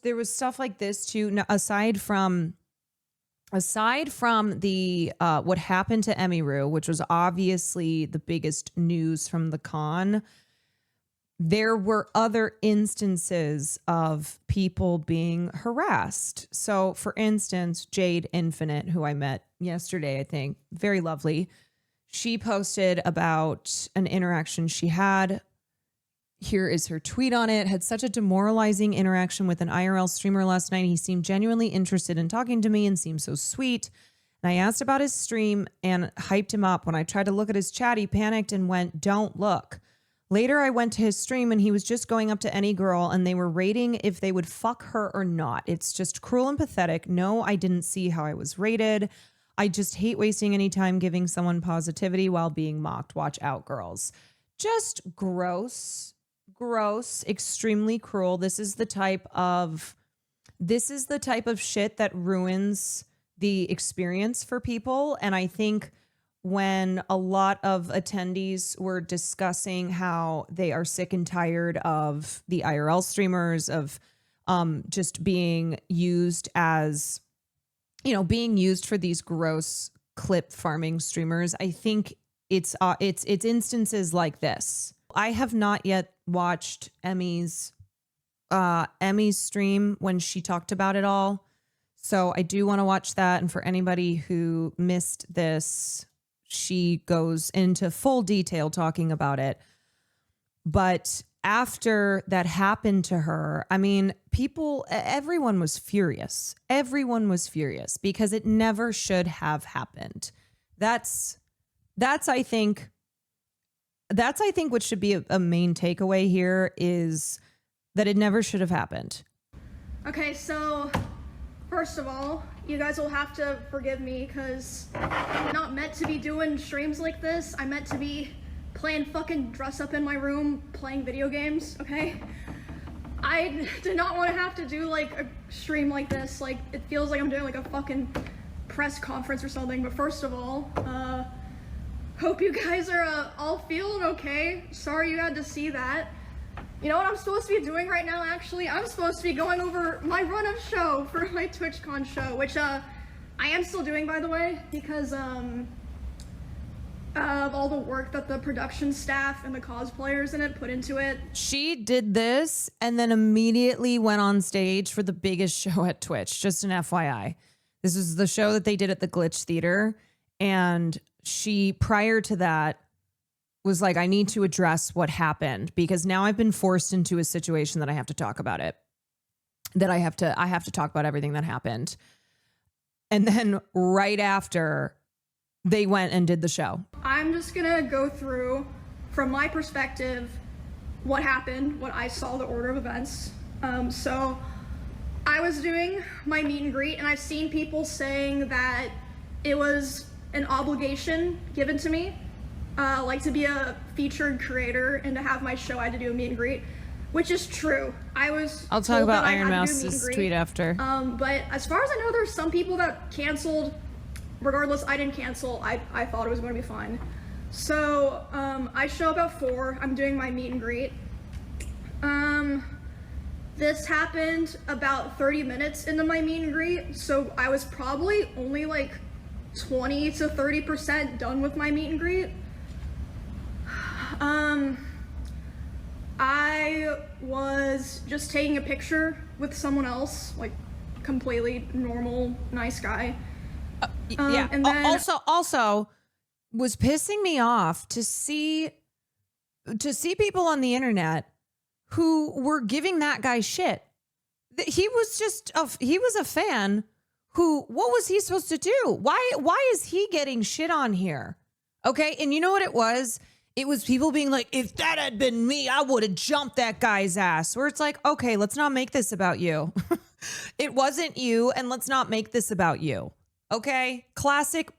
there was stuff like this too. Now, aside from the what happened to Emiru, which was obviously the biggest news from the con, there were other instances of people being harassed. So, for instance, Jade Infinite, who I met yesterday, I think, very lovely, she posted about an interaction she had. Here is her tweet on it. Had such a demoralizing interaction with an IRL streamer last night. He seemed genuinely interested in talking to me and seemed so sweet. And I asked about his stream and hyped him up. When I tried to look at his chat, he panicked and went, "Don't look." Later, I went to his stream and he was just going up to any girl and they were rating if they would fuck her or not. It's just cruel and pathetic. No, I didn't see how I was rated. I just hate wasting any time giving someone positivity while being mocked. Watch out, girls. Just gross, extremely cruel. This is the type of shit that ruins the experience for people. And I think when a lot of attendees were discussing how they are sick and tired of the IRL streamers, of just being used as, being used for these gross clip farming streamers, I think it's instances like this. I have not yet watched Emmy's stream when she talked about it all. So I do want to watch that. And for anybody who missed this, she goes into full detail talking about it. But after that happened to her, I mean, everyone was furious. Everyone was furious because it never should have happened. That's I think what should be a main takeaway here is that it never should have happened. Okay, so first of all, you guys will have to forgive me because I'm not meant to be doing streams like this. I'm meant to be playing fucking dress up in my room, playing video games, okay? I did not want to have to do like a stream like this. Like, it feels like I'm doing like a fucking press conference or something. But first of all, hope you guys are all feeling okay. Sorry you had to see that. You know what I'm supposed to be doing right now, actually? I'm supposed to be going over my run-up show for my TwitchCon show, which I am still doing, by the way, because of all the work that the production staff and the cosplayers in it put into it. She did this and then immediately went on stage for the biggest show at Twitch, just an FYI. This is the show that they did at the Glitch Theater, and she, prior to that, was like, I need to address what happened because now I've been forced into a situation that I have to talk about it. That I have to talk about everything that happened. And then right after, they went and did the show. I'm just gonna go through, from my perspective, what happened, what I saw, the order of events. So I was doing my meet and greet and I've seen people saying that it was an obligation given to me. Like to be a featured creator and to have my show, I had to do a meet and greet, which is true. I'll talk about Ironmouse's tweet after. But as far as I know, there's some people that canceled. Regardless, I didn't cancel. I thought it was going to be fine. So I show up at 4. I'm doing my meet and greet. This happened about 30 minutes into my meet and greet, so I was probably only like 20 to 30% done with my meet and greet. I was just taking a picture with someone else, like completely normal, nice guy. Yeah. And then also was pissing me off to see people on the internet who were giving that guy shit. He was a fan who, what was he supposed to do? Why is he getting shit on here? Okay. And you know what it was? It was people being like, if that had been me, I would have jumped that guy's ass. Where it's like, okay, let's not make this about you. It wasn't you, and let's not make this about you. Okay? Classic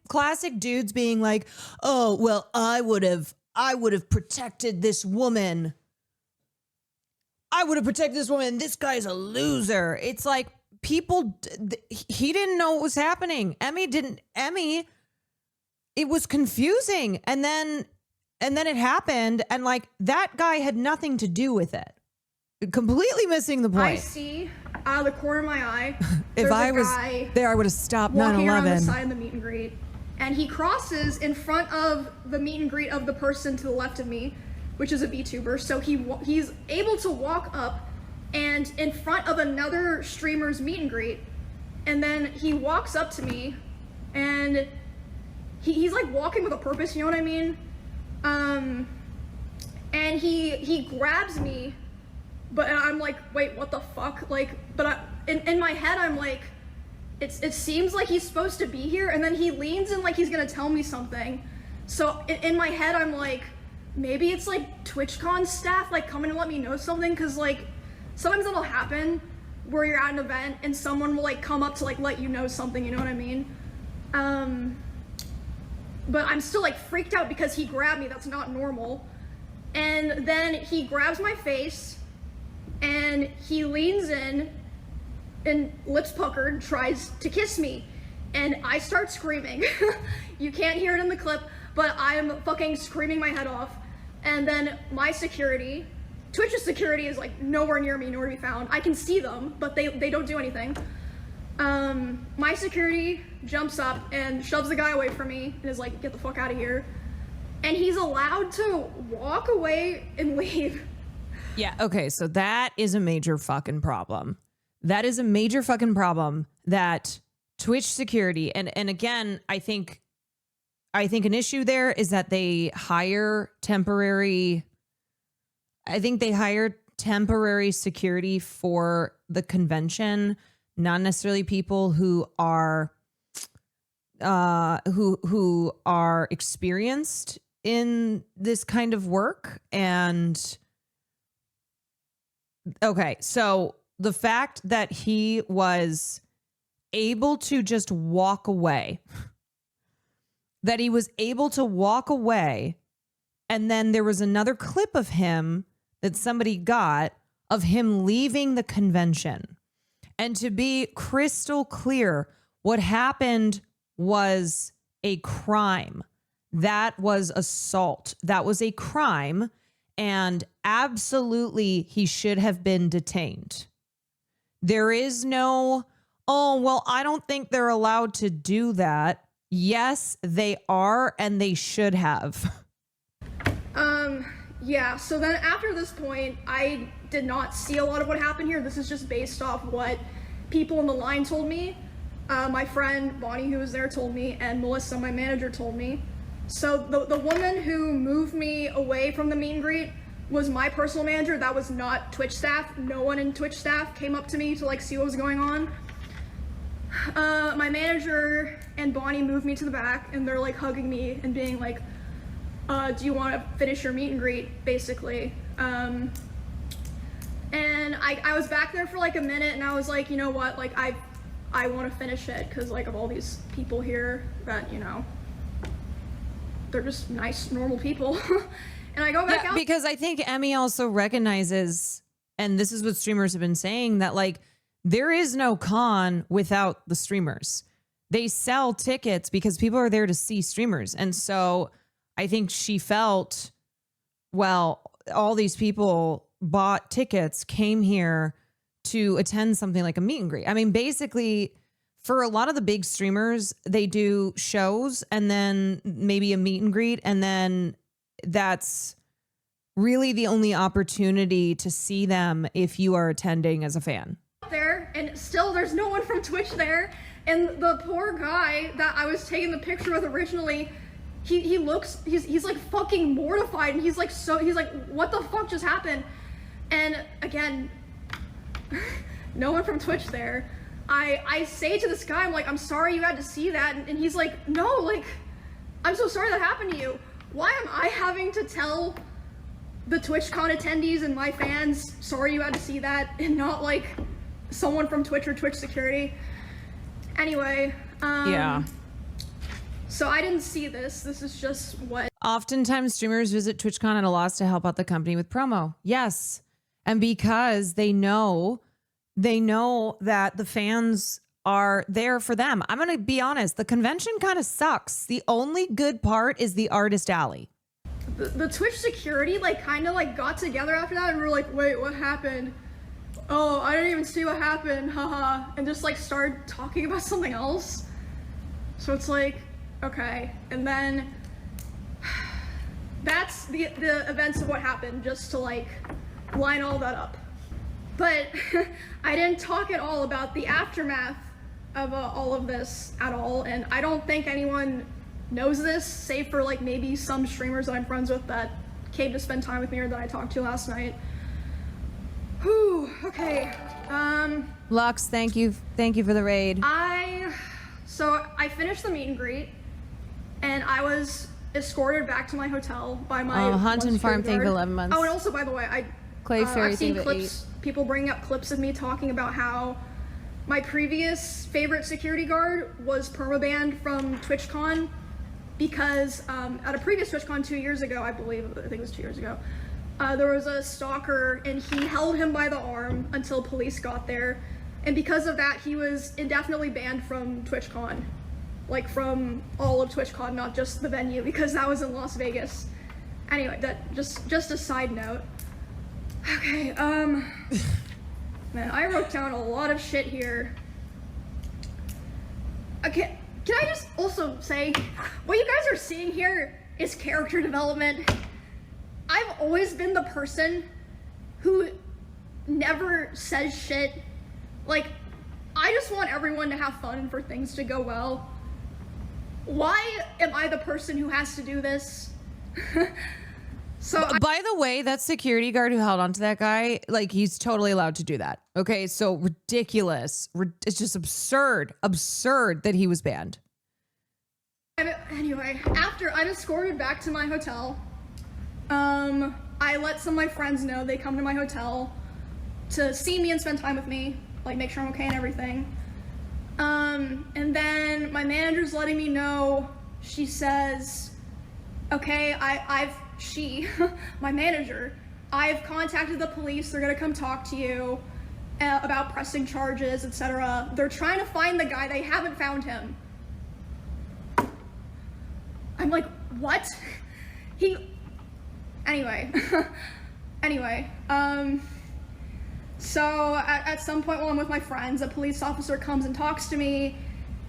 dudes being like, oh, well, I would have protected this woman. I would have protected this woman. This guy's a loser. It's like people, he didn't know what was happening. Emmy, it was confusing. And then it happened, and like that guy had nothing to do with it. Completely missing the point. I see out of the corner of my eye, If I was there, I would have stopped 9/11. Walking around the side of the meet and greet, and he crosses in front of the meet and greet of the person to the left of me, which is a VTuber. So he's able to walk up and in front of another streamer's meet and greet, and then he walks up to me, and he's like walking with a purpose, you know what I mean? And he grabs me, but I'm like, wait, what the fuck? Like, but in my head, I'm like, it seems like he's supposed to be here, and then he leans in like he's gonna tell me something. So in my head, I'm like, maybe it's like TwitchCon staff like coming to let me know something, because like sometimes it'll happen where you're at an event and someone will like come up to like let you know something, you know what I mean? But I'm still like freaked out because he grabbed me. That's not normal. And then he grabs my face and he leans in and lips puckered tries to kiss me, and I start screaming. You can't hear it in the clip, but I'm fucking screaming my head off. And then my security, Twitch's security, is like nowhere near me, nowhere to be found. I can see them, but they don't do anything. My security jumps up and shoves the guy away from me and is like, get the fuck out of here. And he's allowed to walk away and leave. Yeah, okay, so that is a major fucking problem. That is a major fucking problem that Twitch security, and again, I think an issue there is that they hire temporary security for the convention, not necessarily people who are who are experienced in this kind of work. And okay, so the fact that he was able to just walk away, and then there was another clip of him that somebody got of him leaving the convention. And to be crystal clear, what happened was a crime. That was assault. That was a crime. And absolutely, he should have been detained. There is no, oh, well, I don't think they're allowed to do that. Yes, they are, and they should have. Yeah, so then after this point, I did not see a lot of what happened here. This is just based off what people in the line told me. My friend Bonnie, who was there, told me, and Melissa, my manager, told me. So the woman who moved me away from the meet and greet was my personal manager. That was not Twitch staff. No one in Twitch staff came up to me to like see what was going on. My manager and Bonnie moved me to the back, and they're like hugging me and being like, do you want to finish your meet and greet, basically. And I was back there for like a minute, and I was like, you know what, like I want to finish it because like of all these people here that, you know, they're just nice, normal people. And I go back out. Because I think Emmy also recognizes, and this is what streamers have been saying, that like there is no con without the streamers. They sell tickets because people are there to see streamers. And so I think she felt, well, all these people bought tickets, came here to attend something like a meet and greet. I mean, basically, for a lot of the big streamers, they do shows and then maybe a meet and greet, and then that's really the only opportunity to see them if you are attending as a fan. There, and still there's no one from Twitch there, and the poor guy that I was taking the picture with originally, he looks, he's like fucking mortified, and he's like, what the fuck just happened? And again, no one from Twitch there. I say to this guy, I'm like, I'm sorry you had to see that, and he's like, no, like, I'm so sorry that happened to you. Why am I having to tell the TwitchCon attendees and my fans, sorry you had to see that, and not like someone from Twitch or Twitch security? Anyway, yeah. So I didn't see this. This is just what. Oftentimes streamers visit TwitchCon at a loss to help out the company with promo. Yes. And because they know that the fans are there for them. I'm going to be honest. The convention kind of sucks. The only good part is the artist alley. The Twitch security like kind of like got together after that, and we were like, wait, what happened? oh, I didn't even see what happened, haha, and just like started talking about something else. So it's like, okay, and then that's the events of what happened, just to like line all that up. But I didn't talk at all about the aftermath of all of this at all, and I don't think anyone knows this, save for like maybe some streamers that I'm friends with that came to spend time with me or that I talked to last night. Whew, okay. Lux, thank you for the raid. So I finished the meet and greet, and I was escorted back to my hotel by my Hunt and Farm thing for 11 months. Oh, and also, by the way, I've seen clips, people bringing up clips of me talking about how my previous favorite security guard was permabanned from TwitchCon because at a previous TwitchCon 2 years ago, I think it was 2 years ago, there was a stalker and he held him by the arm until police got there. And because of that, he was indefinitely banned from TwitchCon. Like from all of TwitchCon, not just the venue, because that was in Las Vegas. Anyway, that just a side note. Okay, man, I wrote down a lot of shit here. Okay, can I just also say, what you guys are seeing here is character development. I've always been the person who never says shit. Like, I just want everyone to have fun and for things to go well. Why am I the person who has to do this? By the way, that security guard who held onto that guy, like, he's totally allowed to do that. Okay, so ridiculous. It's just absurd that he was banned. Anyway, after I'm escorted back to my hotel, I let some of my friends know they come to my hotel to see me and spend time with me, like make sure I'm okay and everything. And then my manager's letting me know, she says, okay, my manager, I've contacted the police, they're gonna come talk to you about pressing charges, etc. They're trying to find the guy, they haven't found him. I'm like, what? Anyway, so at some point while I'm with my friends, a police officer comes and talks to me,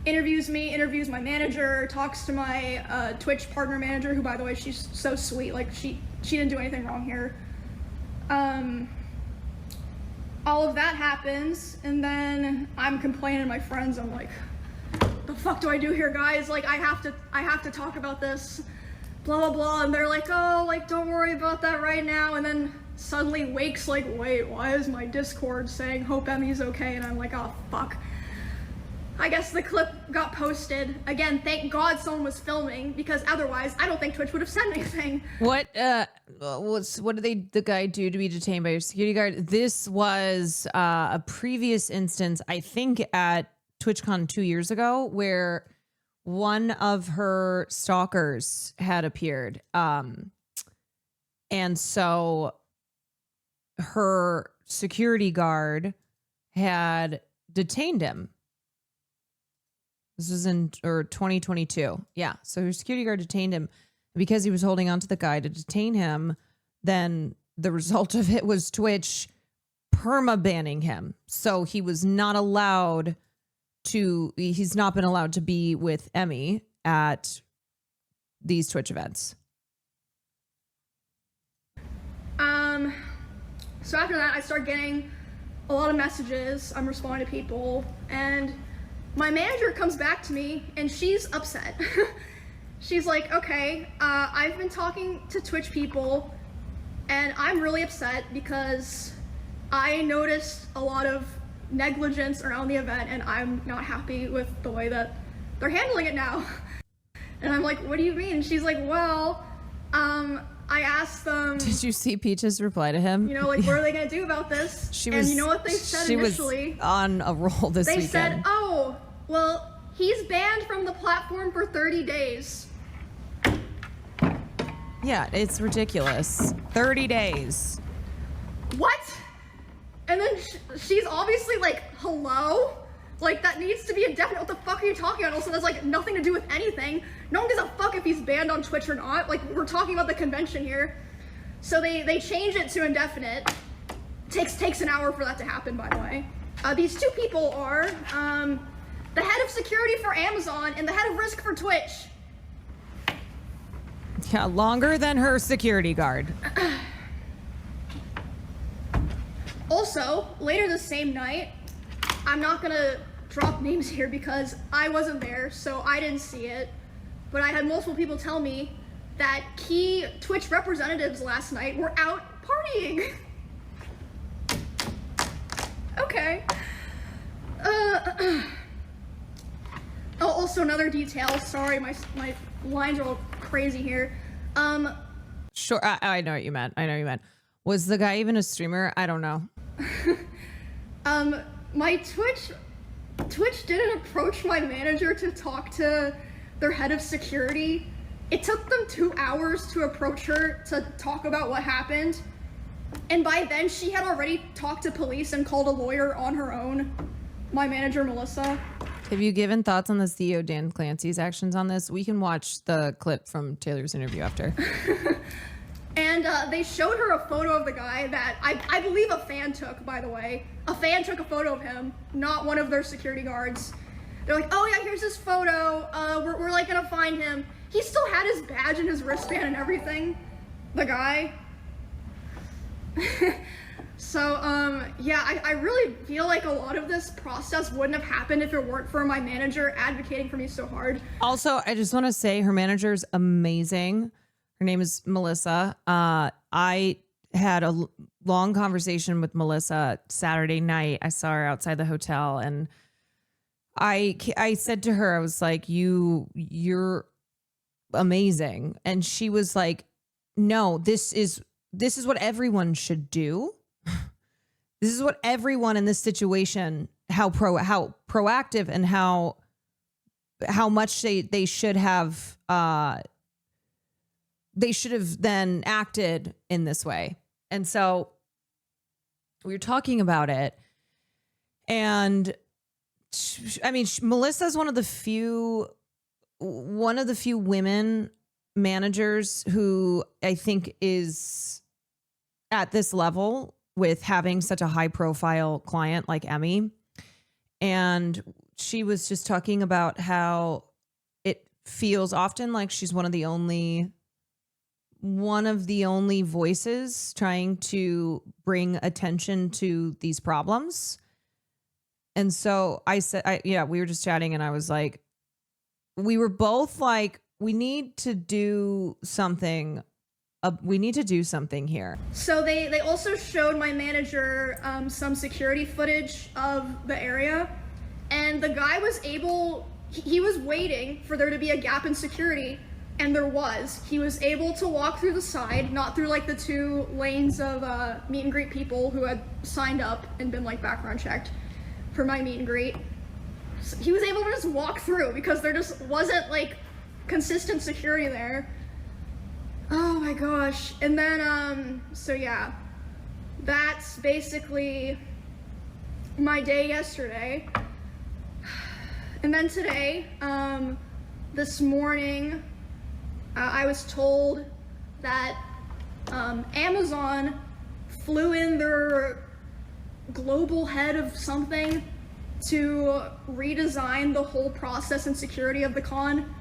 interviews my manager, talks to my Twitch partner manager, who, by the way, she's so sweet, like she didn't do anything wrong here. All of that happens, and then I'm complaining to my friends, I'm like, the fuck do I do here, guys? Like, I have to talk about this, blah blah blah, and they're like, oh, like, don't worry about that right now. And then suddenly Wake's like, wait, why is my Discord saying hope Emmy's okay? And I'm like, oh fuck. I guess the clip got posted. Again, thank God someone was filming, because otherwise I don't think Twitch would have said anything. What did the guy do to be detained by your security guard? This was a previous instance, I think at TwitchCon 2 years ago, where one of her stalkers had appeared. And so her security guard had detained him. This was in 2022. Yeah. So her security guard detained him because he was holding on to the guy to detain him. Then the result of it was Twitch perma-banning him. So he was not allowed to, he's not been allowed to be with Emmy at these Twitch events. So after that, I start getting a lot of messages. I'm responding to people, and my manager comes back to me and she's upset. She's like, okay, I've been talking to Twitch people and I'm really upset because I noticed a lot of negligence around the event and I'm not happy with the way that they're handling it now. And I'm like, what do you mean? She's like, well, I asked them. Did you see Peach's reply to him? You know, like, what are they gonna do about this? And you know what they said initially? She was on a roll this weekend. They said, oh, well, he's banned from the platform for 30 days. Yeah, it's ridiculous. 30 days. What? And then she's obviously like, hello? Like, that needs to be indefinite. What the fuck are you talking about? Also, that's like nothing to do with anything. No one gives a fuck if he's banned on Twitch or not. Like, we're talking about the convention here. So they change it to indefinite. Takes an hour for that to happen, by the way. These two people are the head of security for Amazon and the head of risk for Twitch. Yeah, longer than her security guard. Also, later the same night, I'm not gonna drop names here because I wasn't there, so I didn't see it, but I had multiple people tell me that key Twitch representatives last night were out partying. Okay. Oh, also another detail. Sorry, my lines are all crazy here. Sure, I know what you meant. Was the guy even a streamer? I don't know. My Twitch didn't approach my manager to talk to their head of security. It took them 2 hours to approach her to talk about what happened. And by then, she had already talked to police and called a lawyer on her own. My manager, Melissa. Have you given thoughts on the CEO Dan Clancy's actions on this? We can watch the clip from Taylor's interview after. And they showed her a photo of the guy that I believe a fan took, by the way. A fan took a photo of him, not one of their security guards. They're like, oh yeah, here's this photo. We're like gonna find him. He still had his badge and his wristband and everything. The guy. So, yeah, I really feel like a lot of this process wouldn't have happened if it weren't for my manager advocating for me so hard. Also, I just want to say her manager's amazing. Her name is Melissa. I had a long conversation with Melissa Saturday night. I saw her outside the hotel, and I said to her, I was like, you're amazing. And she was like, no, this is what everyone should do. This is what everyone in this situation, how proactive and how much they should have then acted in this way. And so we were talking about it, and I mean, Melissa's one of the few women managers who I think is at this level with having such a high profile client like Emmy. And she was just talking about how it feels often like she's one of the only voices trying to bring attention to these problems. And so I said, we were just chatting, and I was like, we were both like, we need to do something. We need to do something here. So they also showed my manager some security footage of the area, and the guy was he was waiting for there to be a gap in security, and there was. He was able to walk through the side, not through like the 2 lanes of meet and greet people who had signed up and been like background checked for my meet and greet. So he was able to just walk through because there just wasn't like consistent security there. Oh my gosh. And then, so yeah, that's basically my day yesterday. And then today, this morning, I was told that Amazon flew in their global head of something to redesign the whole process and security of the con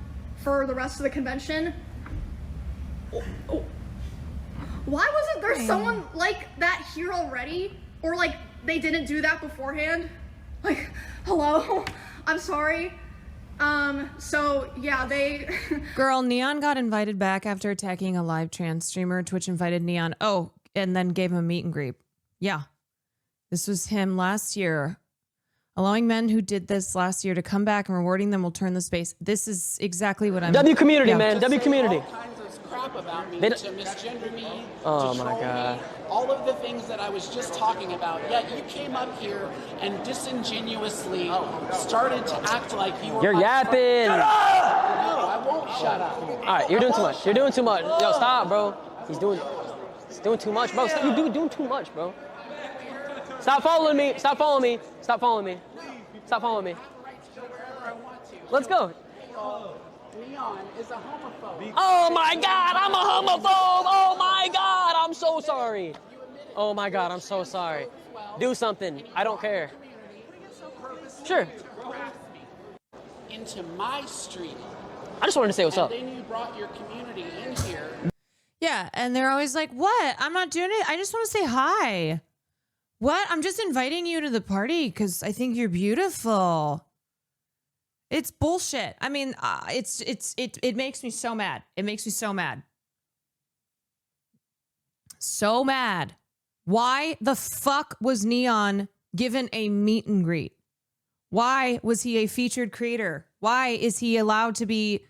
for the rest of the convention. Why wasn't there someone like that here already? Or like they didn't do that beforehand? Like, hello? I'm sorry. So yeah, they Girl, Neon got invited back after attacking a live trans streamer. Twitch invited Neon. Oh, and then gave him a meet and greet. Yeah. This was him last year. Allowing men who did this last year to come back and rewarding them will turn the space. This is exactly what I'm... W community, man. W community. All kinds of crap about me, to misgender me, oh to my troll God. me, all of the things that I was just talking about. Yet you came up here and disingenuously started to act like you were... You're yapping. No, I won't shut up. All right, you're doing too much. You're doing too much. Yo, stop, bro. He's doing too much, bro. Stop, you're doing too much, bro. Stop following me. Stop following me. Stop following me. Stop following me. Let's go. Leon is a homophobe. Oh my God, I'm a homophobe. Oh my God, I'm so sorry. You admitted Oh my God, I'm so sorry. Do something. I don't care. Sure. Into my stream. I just wanted to say what's up. And then you brought your community in here. Yeah, and they're always like, what? I'm not doing it. I just want to say hi. What? I'm just inviting you to the party because I think you're beautiful. It's bullshit. I mean, it makes me so mad. It makes me so mad. So mad. Why the fuck was Neon given a meet and greet? Why was he a featured creator? Why is he allowed to be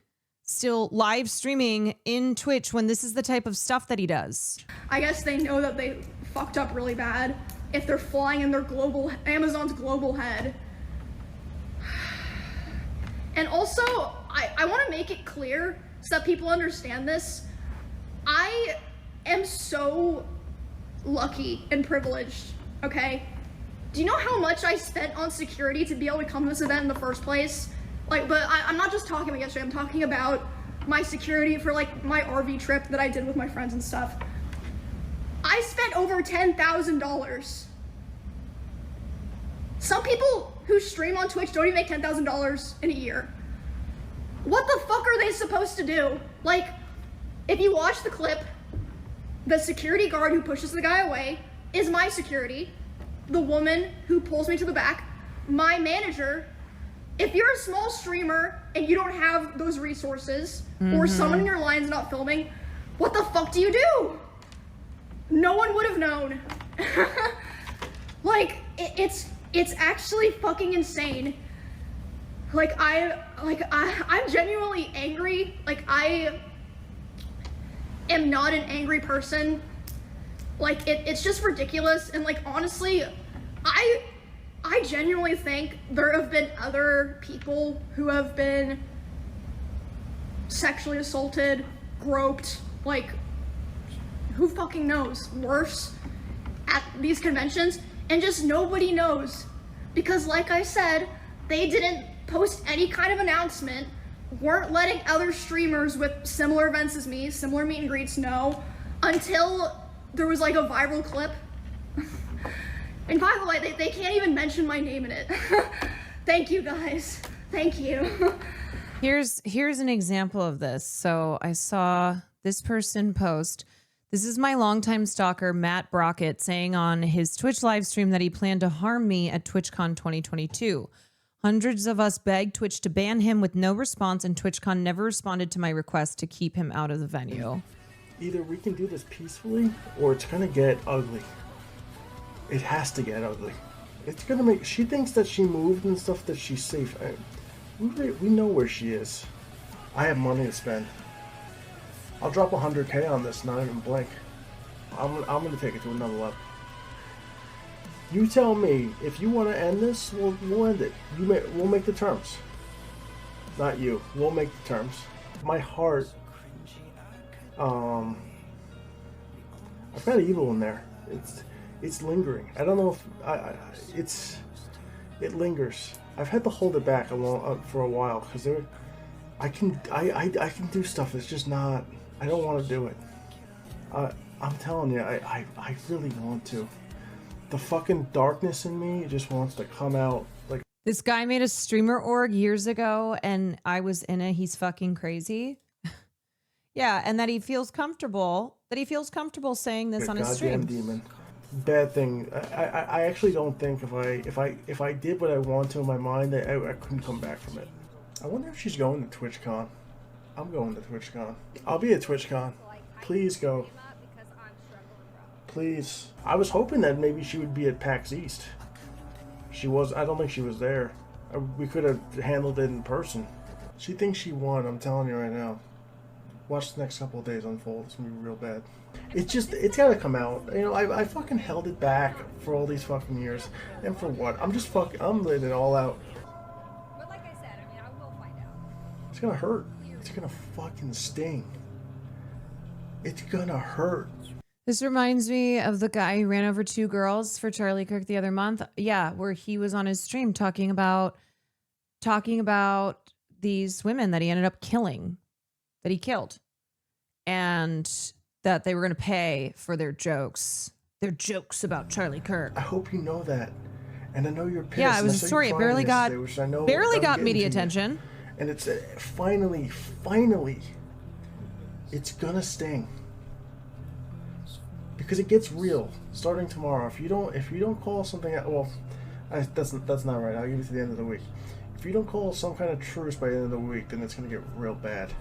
still live streaming in Twitch when this is the type of stuff that he does? I guess they know that they fucked up really bad if they're flying in their Amazon's global head. And also, I want to make it clear so that people understand this. I am so lucky and privileged, okay? Do you know how much I spent on security to be able to come to this event in the first place? Like, but I'm not just talking about yesterday, I'm talking about my security for like my RV trip that I did with my friends and stuff. I spent over $10,000. Some people who stream on Twitch don't even make $10,000 in a year. What the fuck are they supposed to do? Like, if you watch the clip, the security guard who pushes the guy away is my security. The woman who pulls me to the back, my manager. If you're a small streamer and you don't have those resources, or someone in your line's not filming, what the fuck do you do? No one would have known. Like, it's actually fucking insane. Like, I'm genuinely angry. Like, I am not an angry person. Like, it's just ridiculous. And like, honestly, I genuinely think there have been other people who have been sexually assaulted, groped, like, who fucking knows, worse, at these conventions, and just nobody knows. Because like I said, they didn't post any kind of announcement, weren't letting other streamers with similar events as me, similar meet and greets know, until there was like a viral clip. And by the way, they can't even mention my name in it. Thank you guys. Thank you. Here's an example of this. So I saw this person post. This is my longtime stalker, Matt Brockett, saying on his Twitch live stream that he planned to harm me at TwitchCon 2022. Hundreds of us begged Twitch to ban him with no response, and TwitchCon never responded to my request to keep him out of the venue. Either we can do this peacefully, or it's gonna get ugly. It has to get ugly. It's gonna make. She thinks that she moved and stuff, that she's safe. We know where she is. I have money to spend. I'll drop 100K on this, not even blink. I'm gonna take it to another level. You tell me if you want to end this. We'll end it. We'll make the terms. Not you. We'll make the terms. My heart. I've got evil in there. It's lingering. I don't know if it lingers. I've had to hold it back for a while because I can do stuff that's just not. I don't want to do it. I'm telling you, I really want to. The fucking darkness in me just wants to come out. Like, This guy made a streamer org years ago, and I was in it. He's fucking crazy. Yeah, and that he feels comfortable. Saying this on his stream. goddamn demon. Bad thing. I actually don't think if I did what I want to in my mind, I couldn't come back from it. I wonder if she's going to TwitchCon. I'm going to TwitchCon. I'll be at TwitchCon. Please go. Please. I was hoping that maybe she would be at PAX East. She was. I don't think she was there. We could have handled it in person. She thinks she won. I'm telling you right now. Watch the next couple of days unfold. It's gonna be real bad. It's gotta come out. You know, I fucking held it back for all these fucking years. And for what? I'm letting it all out. But like I said, I mean, I will find out. It's gonna hurt. It's gonna fucking sting. It's gonna hurt. This reminds me of the guy who ran over 2 girls for Charlie Kirk the other month. Yeah, where he was on his stream talking about these women that he ended up killing, that he killed, and that they were going to pay for their jokes. They're jokes about Charlie Kirk. I hope you know that. And I know you're pissed. Yeah, it was a story. It barely got media you. attention. And it's finally, it's gonna sting. Because it gets real starting tomorrow. If you don't call something, well, that's not right. I'll give it to the end of the week. If you don't call some kind of truce by the end of the week, then it's gonna get real bad.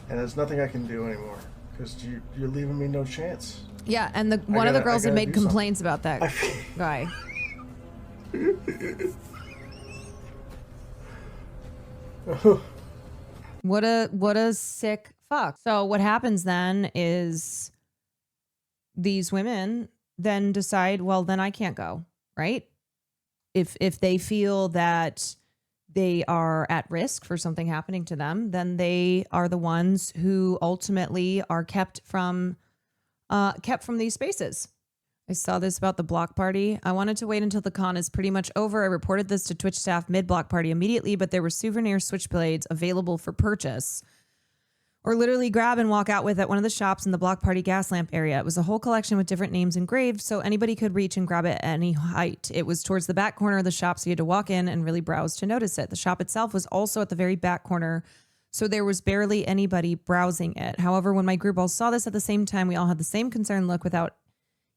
And there's nothing I can do anymore because you're leaving me no chance. Yeah, and one of the girls had made complaints about that guy. What a sick fuck. So what happens then is these women then decide, well, then I can't go, right? If they feel that they are at risk for something happening to them, then they are the ones who ultimately are kept from these spaces. I saw this about the block party. I wanted to wait until the con is pretty much over. I reported this to Twitch staff mid-block party immediately, but there were souvenir switchblades available for purchase or literally grab and walk out with at one of the shops in the block party gas lamp area. It was a whole collection with different names engraved, so anybody could reach and grab it at any height. It was towards the back corner of the shop, so you had to walk in and really browse to notice it. The shop itself was also at the very back corner, so there was barely anybody browsing it. However, when my group all saw this at the same time, we all had the same concerned look without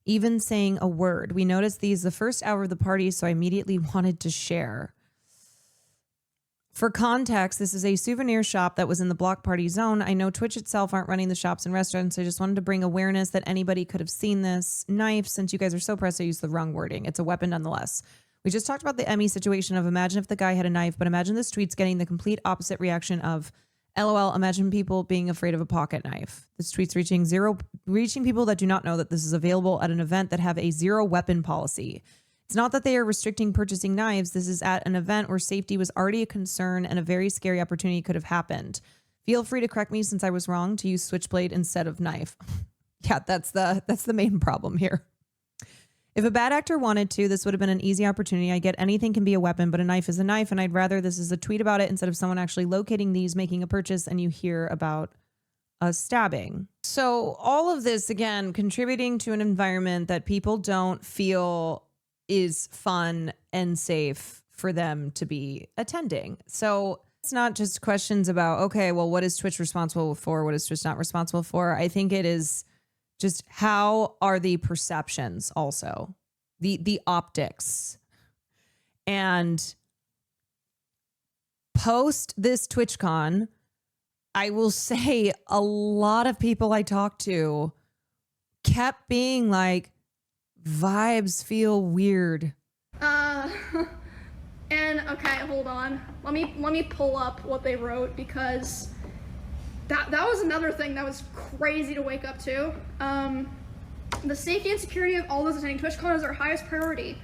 even saying a word. We noticed these the first hour of the party, so I immediately wanted to share. For context, this is a souvenir shop that was in the block party zone. I know Twitch itself aren't running the shops and restaurants, so I just wanted to bring awareness that anybody could have seen this knife. Since you guys are so pressed, I used the wrong wording. It's a weapon nonetheless. We just talked about the Emmy situation of imagine if the guy had a knife, but imagine this tweet's getting the complete opposite reaction of LOL, imagine people being afraid of a pocket knife. This tweet's reaching people that do not know that this is available at an event that have a zero weapon policy. It's not that they are restricting purchasing knives. This is at an event where safety was already a concern and a very scary opportunity could have happened. Feel free to correct me since I was wrong to use switchblade instead of knife. Yeah, that's the main problem here. If a bad actor wanted to, this would have been an easy opportunity. I get anything can be a weapon, but a knife is a knife, and I'd rather this is a tweet about it instead of someone actually locating these, making a purchase, and you hear about a stabbing. So all of this, again, contributing to an environment that people don't feel is fun and safe for them to be attending. So it's not just questions about, okay, well, what is Twitch responsible for? What is Twitch not responsible for? I think it is just how are the perceptions also, the optics. And post this TwitchCon, I will say a lot of people I talked to kept being like, vibes feel weird. And okay, hold on. Let me pull up what they wrote because that was another thing that was crazy to wake up to. The safety and security of all those attending TwitchCon is our highest priority.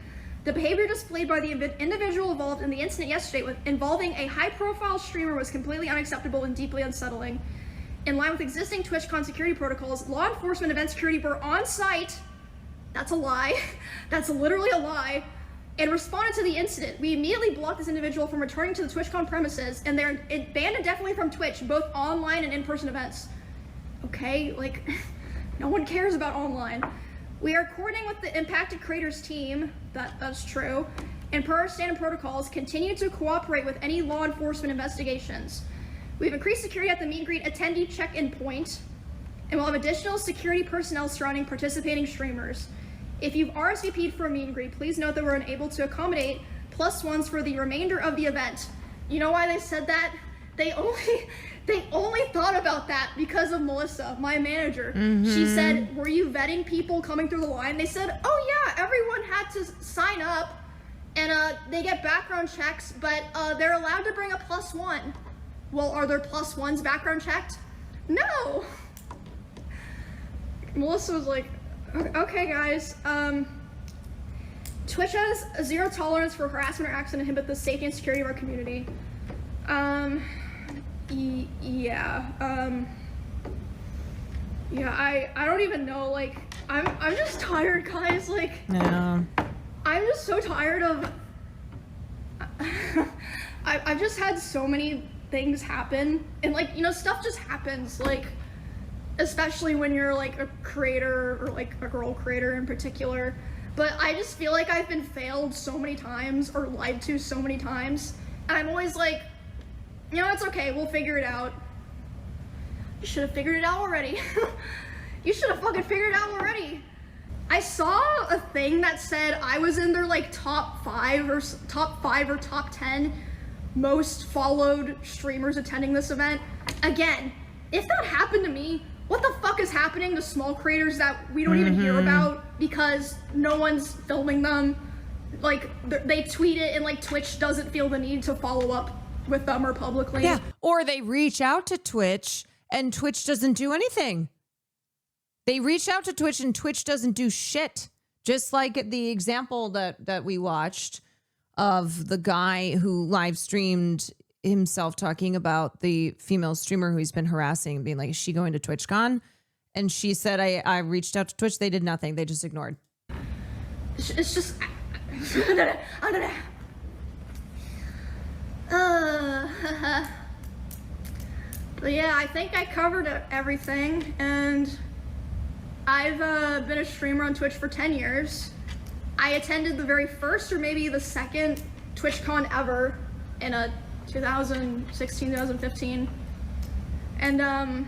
The behavior displayed by the individual involved in the incident yesterday involving a high-profile streamer was completely unacceptable and deeply unsettling. In line with existing TwitchCon security protocols, law enforcement event security were on site. That's a lie. That's literally a lie. And responded to the incident. We immediately blocked this individual from returning to the TwitchCon premises, and they're banned indefinitely from Twitch, both online and in-person events. Okay, like, no one cares about online. We are coordinating with the impacted creators team, that's true, and per our standard protocols, continue to cooperate with any law enforcement investigations. We've increased security at the meet and greet attendee check-in point, and we'll have additional security personnel surrounding participating streamers. If you've RSVP'd for a meet and greet, please note that we're unable to accommodate +1s for the remainder of the event. You know why they said that? They only thought about that because of Melissa, my manager. She said, were you vetting people coming through the line? They said, oh yeah, everyone had to sign up and they get background checks, but they're allowed to bring a +1. Well, are there +1s background checked? No. Melissa was like, okay guys, Twitch has a zero tolerance for harassment or acts that inhibit the safety and security of our community. Yeah, I don't even know, like, I'm just tired, guys, like, Yeah. I'm just so tired of, I've just had so many things happen, and like, you know, stuff just happens, like, especially when you're like a creator or like a girl creator in particular. But I just feel like I've been failed so many times or lied to so many times. And I'm always like, you know, it's okay, we'll figure it out. You should have figured it out already. You should have fucking figured it out already. I saw a thing that said I was in their like top 5 or top 10 most followed streamers attending this event. Again, if that happened to me, what the fuck is happening to small creators that we don't even hear about because no one's filming them? Like, they tweet it and like Twitch doesn't feel the need to follow up with them or publicly. Yeah, or they reach out to Twitch and Twitch doesn't do anything. They reach out to Twitch and Twitch doesn't do shit. Just like the example that we watched of the guy who live streamed himself talking about the female streamer who he's been harassing, being like, is she going to TwitchCon? And she said, I reached out to Twitch. They did nothing. They just ignored. It's just... But yeah, I think I covered everything, and I've been a streamer on Twitch for 10 years. I attended the very first or maybe the second TwitchCon ever in 2016, 2015. And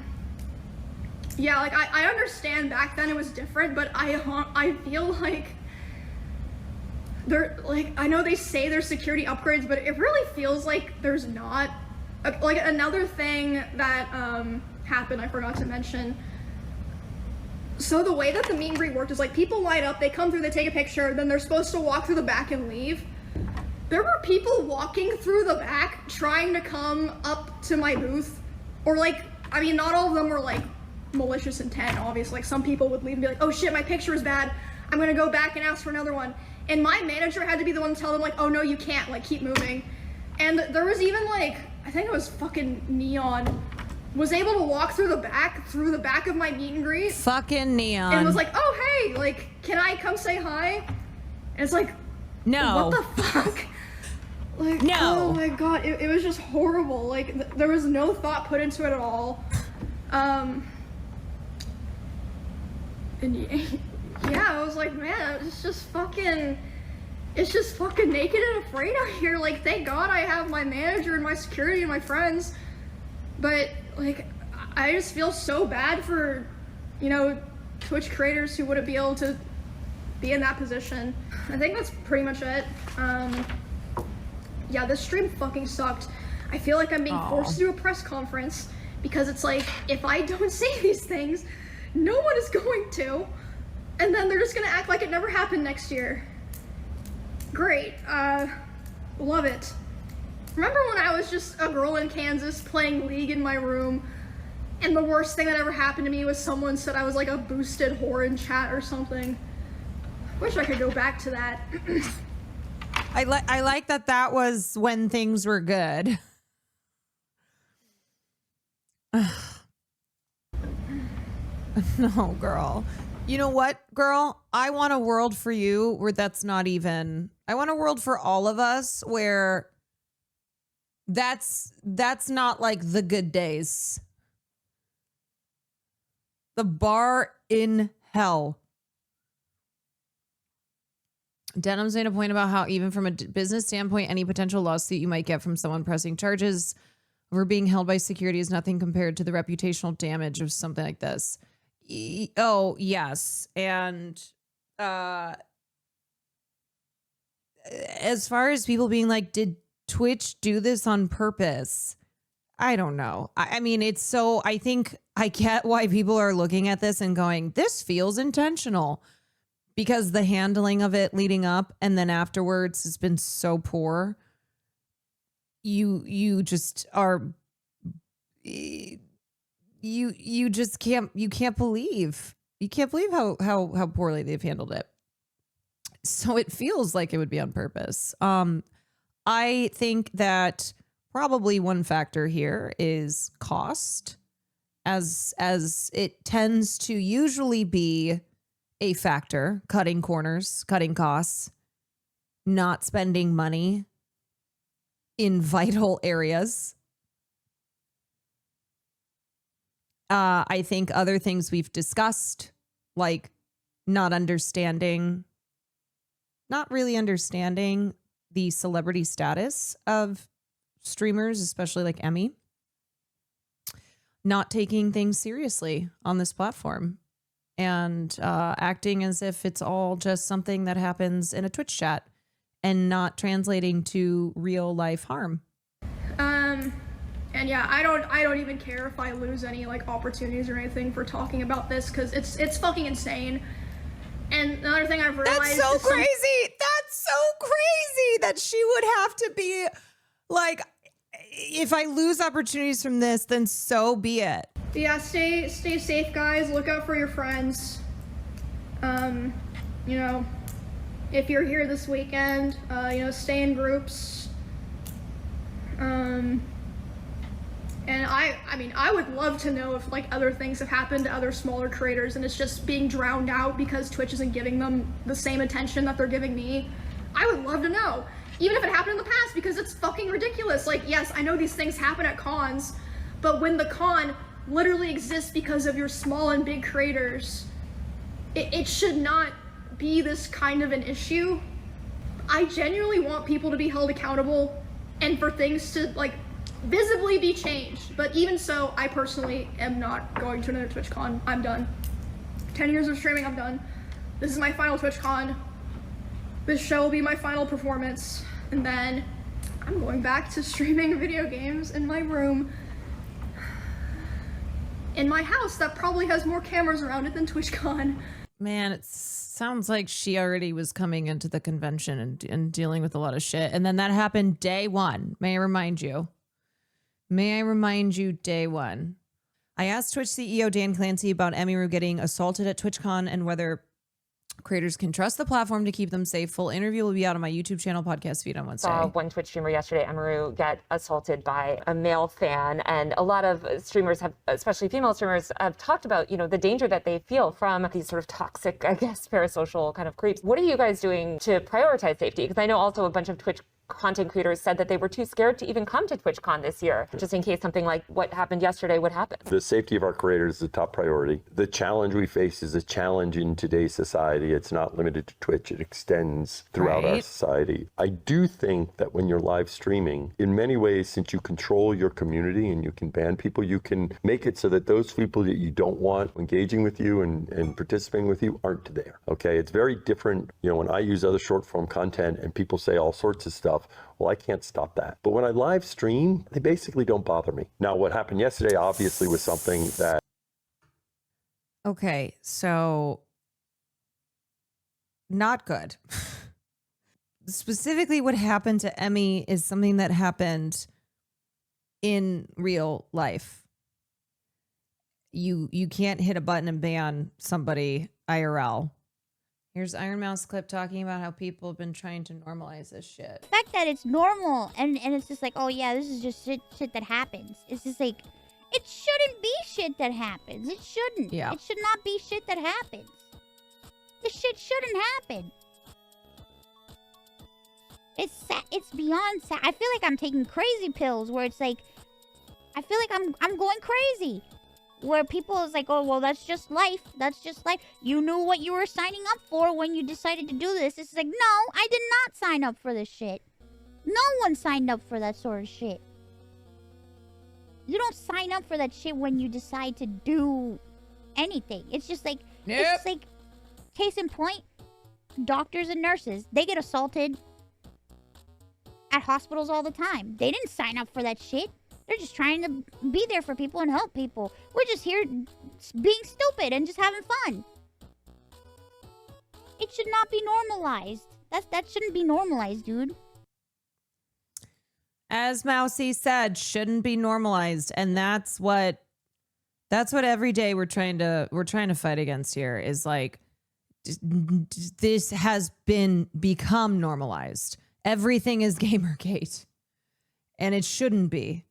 yeah, like I understand back then it was different, but I feel like I know they say there's security upgrades, but it really feels like there's not. Like another thing that happened, I forgot to mention. So the way that the meet and greet worked is like people line up, they come through, they take a picture, then they're supposed to walk through the back and leave. There were people walking through the back trying to come up to my booth, or like, I mean, not all of them were like malicious intent, obviously. Like some people would leave and be like, oh shit, my picture is bad, I'm gonna go back and ask for another one. And my manager had to be the one to tell them like, oh no, you can't, like keep moving. And there was even like, I think it was fucking Neon, was able to walk through the back of my meet and greet. Fucking Neon. And was like, oh hey, like, can I come say hi? And it's like, no. What the fuck? Like, no. Oh my god, it was just horrible. Like, there was no thought put into it at all. And yeah, I was like, man, it's just fucking naked and afraid out here. Like, thank God I have my manager and my security and my friends. But, like, I just feel so bad for, you know, Twitch creators who wouldn't be able to be in that position. I think that's pretty much it. Yeah, this stream fucking sucked. I feel like I'm being forced to do a press conference because it's like, if I don't say these things, no one is going to. And then they're just gonna act like it never happened next year. Great, love it. Remember when I was just a girl in Kansas playing League in my room, and the worst thing that ever happened to me was someone said I was like a boosted whore in chat or something? Wish I could go back to that. I like that was when things were good. No, girl. You know what, girl? I want a world for you where that's not even... I want a world for all of us where that's not like the good days. The bar in hell. Denham's made a point about how even from a business standpoint, any potential lawsuit you might get from someone pressing charges over being held by security is nothing compared to the reputational damage of something like this. Oh, yes. And as far as people being like, did Twitch do this on purpose? I don't know. I mean, it's so, I think I get why people are looking at this and going, this feels intentional, because the handling of it leading up and then afterwards has been so poor. You just are, you just can't believe how poorly they've handled it. So it feels like it would be on purpose. I think that probably one factor here is cost, as it tends to usually be a factor, cutting corners, cutting costs, not spending money in vital areas. I think other things we've discussed, like not really understanding the celebrity status of streamers, especially like Emmy, not taking things seriously on this platform and acting as if it's all just something that happens in a Twitch chat and not translating to real life harm. And yeah, I don't even care if I lose any like opportunities or anything for talking about this, because it's fucking insane. And another thing I've realized, that's so crazy. That's so crazy that she would have to be like, if I lose opportunities from this, then so be it. Yeah, stay safe, guys. Look out for your friends. You know, if you're here this weekend, you know, stay in groups. And I mean, I would love to know if like other things have happened to other smaller creators and it's just being drowned out because Twitch isn't giving them the same attention that they're giving me. I would love to know, even if it happened in the past, because it's fucking ridiculous. Like, yes, I know these things happen at cons, but when the con literally exists because of your small and big creators, it should not be this kind of an issue. I genuinely want people to be held accountable and for things to like visibly be changed, but even so, I personally am not going to another TwitchCon. I'm done. 10 years of streaming, I'm done. This is my final TwitchCon. This show will be my final performance, and then I'm going back to streaming video games in my room in my house that probably has more cameras around it than TwitchCon. Man, it sounds like she already was coming into the convention and dealing with a lot of shit, and then that happened day one. May I remind you, day one. I asked Twitch CEO Dan Clancy about Emiru getting assaulted at TwitchCon and whether creators can trust the platform to keep them safe. Full interview will be out on my YouTube channel podcast feed on Wednesday. Saw one Twitch streamer yesterday, Emiru, get assaulted by a male fan, and a lot of streamers have, especially female streamers, have talked about, you know, the danger that they feel from these sort of toxic, I guess, parasocial kind of creeps. What are you guys doing to prioritize safety? Because I know also a bunch of Twitch content creators said that they were too scared to even come to TwitchCon this year, just in case something like what happened yesterday would happen. The safety of our creators is a top priority. The challenge we face is a challenge in today's society. It's not limited to Twitch. It extends throughout our society. I do think that when you're live streaming, in many ways, since you control your community and you can ban people, you can make it so that those people that you don't want engaging with you and participating with you aren't there. Okay, it's very different. You know, when I use other short form content and people say all sorts of stuff, well, I can't stop that. But when I live stream, they basically don't bother me. Now, what happened yesterday obviously was something that... Okay, so not good. Specifically, what happened to Emmy is something that happened in real life. You can't hit a button and ban somebody IRL. Here's Ironmouse clip talking about how people have been trying to normalize this shit. The fact that it's normal and it's just like, oh yeah, this is just shit that happens. It's just like, it shouldn't be shit that happens. It shouldn't. Yeah. It should not be shit that happens. This shit shouldn't happen. It's beyond sad. I feel like I'm taking crazy pills where it's like, I feel like I'm going crazy. Where people is like, oh, well, that's just life. That's just life. You knew what you were signing up for when you decided to do this. It's like, no, I did not sign up for this shit. No one signed up for that sort of shit. You don't sign up for that shit when you decide to do anything. It's just like, It's just like, case in point, doctors and nurses, they get assaulted at hospitals all the time. They didn't sign up for that shit. They're just trying to be there for people and help people. We're just here being stupid and just having fun. It should not be normalized. That shouldn't be normalized, dude. As Mousy said, shouldn't be normalized, and that's what every day we're trying to fight against here is like this has become normalized. Everything is Gamergate, and it shouldn't be.